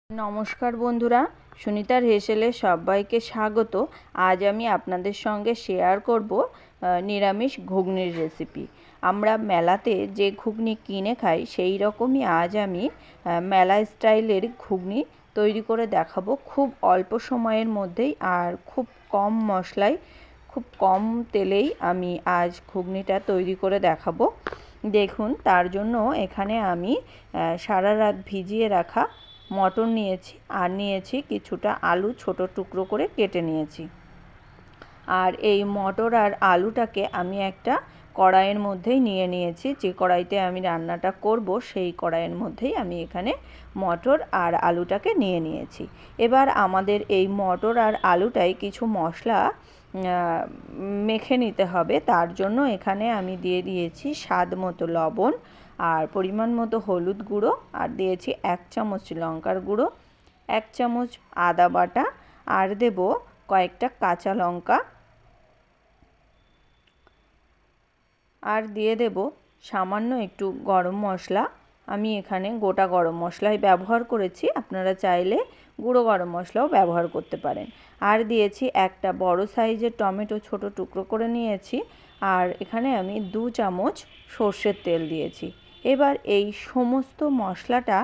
নমস্কার বন্ধুরা, সুনিতার হেসেলে সবাইকে স্বাগত। আজ আমি আপনাদের সঙ্গে শেয়ার করব নিরামিষ ঘুগনির রেসিপি। আমরা মেলাতে যে ঘুগনি কিনে খাই সেই রকমই আজ আমি মেলা স্টাইলের ঘুগনি তৈরি করে দেখাবো, খুব অল্প সময়ের মধ্যেই আর খুব কম মশলায়, খুব কম তেলেই আমি আজ ঘুগনিটা তৈরি করে দেখাবো। দেখুন, তার জন্য এখানে আমি সারা রাত ভিজিয়ে রাখা মটর নিয়েছি আর নিয়েছি কিছুটা আলু, ছোট টুকরো করে কেটে নিয়েছি। আর এই মটর আর আলুটাকে আমি একটা কড়াইয়ের মধ্যেই নিয়ে নিয়েছি। যে কড়াইতে আমি রান্নাটা করব সেই কড়াইয়ের মধ্যেই আমি এখানে মটর আর আলুটাকে নিয়ে নিয়েছি। এবার আমাদের এই মটর আর আলুটাই কিছু মশলা মেখে নিতে হবে। তার জন্য এখানে আমি দিয়ে দিয়েছি স্বাদ মতো লবণ আর পরিমাণ মতো হলুদ গুঁড়ো, আর দিয়েছি 1 চামচ লঙ্কার গুঁড়ো, 1 চামচ আদা বাটা, আর দেব কয়েকটা কাঁচা লঙ্কা, আর দিয়ে দেব সামান্য একটু গরম মশলা। আমি এখানে গোটা গরম মশলাই ব্যবহার করেছি, আপনারা চাইলে গুঁড়ো গরম মশলাও ব্যবহার করতে পারেন। আর দিয়েছি একটা বড় সাইজের টমেটো, ছোট টুকরো করে নিয়েছি। আর এখানে আমি 2 চামচ সর্ষের তেল দিয়েছি। এবার এই সমস্ত মশলাটা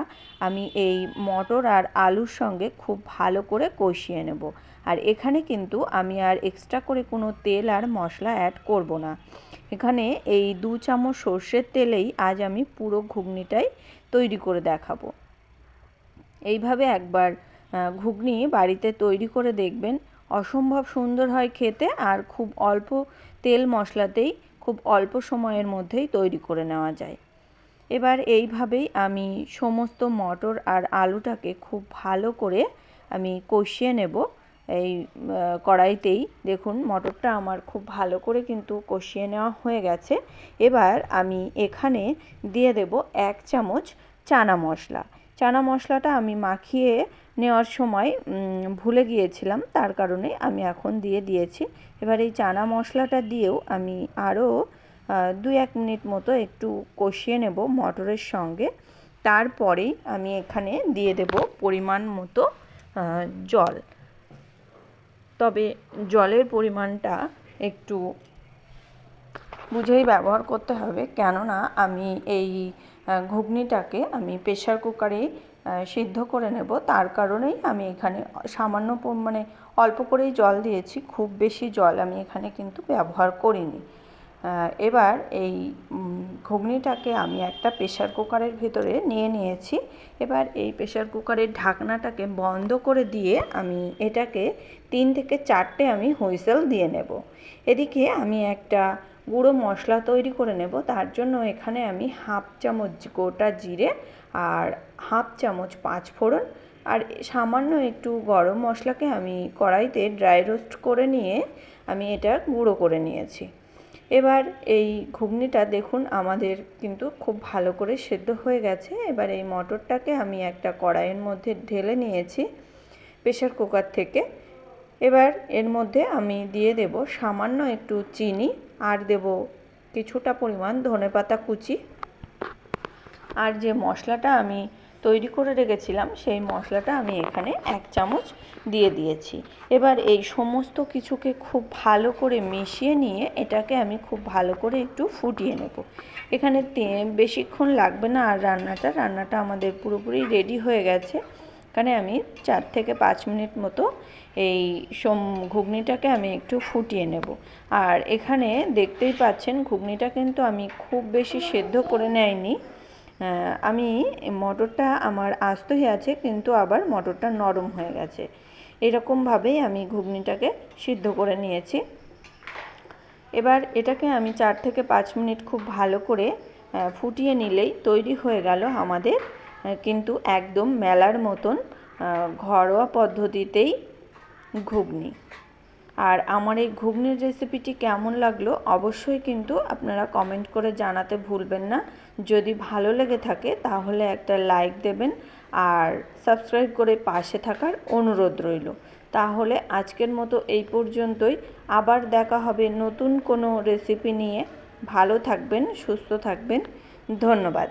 আমি এই মটর আর আলুর সঙ্গে খুব ভালো করে কষিয়ে নেব। আর এখানে কিন্তু আমি আর এক্সট্রা করে কোনো তেল আর মশলা অ্যাড করব না। এখানে এই 2 চামচ সর্ষের তেলেই আজ আমি পুরো ঘুগনিটাই তৈরি করে দেখাবো। এইভাবে একবার ঘুগনি বাড়িতে তৈরি করে দেখবেন, অসম্ভব সুন্দর হয় খেতে, আর খুব অল্প তেল মশলাতেই খুব অল্প সময়ের মধ্যেই তৈরি করে নেওয়া যায়। এবার এইভাবেই আমি সমস্ত মটর আর আলুটাকে খুব ভালো করে আমি কষিয়ে নেব। এই কড়াইতেই দেখুন, মটরটা আমার খুব ভালো করে কিন্তু কষিয়ে নেওয়া হয়ে গেছে। এবার আমি এখানে দিয়ে দেব 1 চামচ চানা মশলা। চানা মশলাটা আমি মাখিয়ে নেওয়ার সময় ভুলে গিয়েছিলাম, তার কারণে আমি এখন দিয়ে দিয়েছি। এবার এই চানা মশলাটা দিয়েও আমি আরও 2-1 মিনিট মতো একটু কষিয়ে নেব মটরের সঙ্গে। তারপরেই আমি এখানে দিয়ে দেব পরিমাণ মতো জল। তবে জলের পরিমাণটা একটু বুঝেই ব্যবহার করতে হবে, কেননা আমি এই ঘুগনিটাকে আমি প্রেশার কুকারে সিদ্ধ করে নেব। তার কারণেই আমি এখানে সামান্য মানে অল্প করেই জল দিয়েছি, খুব বেশি জল আমি এখানে কিন্তু ব্যবহার করিনি। এবার এই ঘুগনিটাকে আমি একটা প্রেশার কুকারের ভিতরে নিয়ে নিয়েছি। এবার এই প্রেশার কুকারের ঢাকনাটাকে বন্ধ করে দিয়ে আমি এটাকে 3 থেকে 4টে আমি হুইসেল দিয়ে নেব। এদিকে আমি একটা গুঁড়ো মশলা তৈরি করে নেব। তার জন্য এখানে আমি 1/2 চামচ গোটা জিরে আর 1/2 চামচ 5 ফোড়ন আর সামান্য একটু গরম মশলাকে আমি কড়াইতে ড্রাই রোস্ট করে নিয়ে আমি এটা গুঁড়ো করে নিয়েছি। এবার এই ঘুগনিটা দেখুন আমাদের কিন্তু খুব ভালো করে সেদ্ধ হয়ে গেছে। এবার এই মটরটাকে আমি একটা কড়াইয়ের মধ্যে ঢেলে নিয়েছি প্রেশার কুকার থেকে। এবার এর মধ্যে আমি দিয়ে দেব সামান্য একটু চিনি, আর দেব কিছুটা পরিমাণ ধনেপাতা কুচি, আর যে মশলাটা আমি তৈরি করে রেখেছিলাম সেই মশলাটা আমি এখানে 1 চামচ দিয়ে দিয়েছি। এবার এই সমস্ত কিছুকে খুব ভালো করে মিশিয়ে নিয়ে এটাকে আমি খুব ভালো করে একটু ফুটিয়ে নেব। এখানে বেশিক্ষণ লাগবে না, আর রান্নাটা আমাদের পুরোপুরি রেডি হয়ে গেছে। এখানে আমি 4 থেকে 5 মিনিট মতো এই ঘুগনিটাকে আমি একটু ফুটিয়ে নেব। আর এখানে দেখতেই পাচ্ছেন ঘুগনিটা কিন্তু আমি খুব বেশি সেদ্ধ করে নেইনি। আমি মটরটা আমার আস্তই আছে, কিন্তু আবার মটরটা নরম হয়ে গেছে। এরকমভাবেই আমি ঘুগনিটাকে সিদ্ধ করে নিয়েছি। এবার এটাকে আমি 4 থেকে 5 মিনিট খুব ভালো করে ফুটিয়ে নিলেই তৈরি হয়ে গেল আমাদের কিন্তু একদম মেলার মতন ঘরোয়া পদ্ধতিতেই ঘুগনি। আর আমার এই ঘুগনির রেসিপিটি কেমন লাগলো অবশ্যই কিন্তু আপনারা কমেন্ট করে জানাতে ভুলবেন না। যদি ভালো লেগে থাকে তাহলে একটা লাইক দেবেন, আর সাবস্ক্রাইব করে পাশে থাকার অনুরোধ রইল। তাহলে আজকের মতো এই পর্যন্তই। আবার দেখা হবে নতুন কোনো রেসিপি নিয়ে। ভালো থাকবেন, সুস্থ থাকবেন। ধন্যবাদ।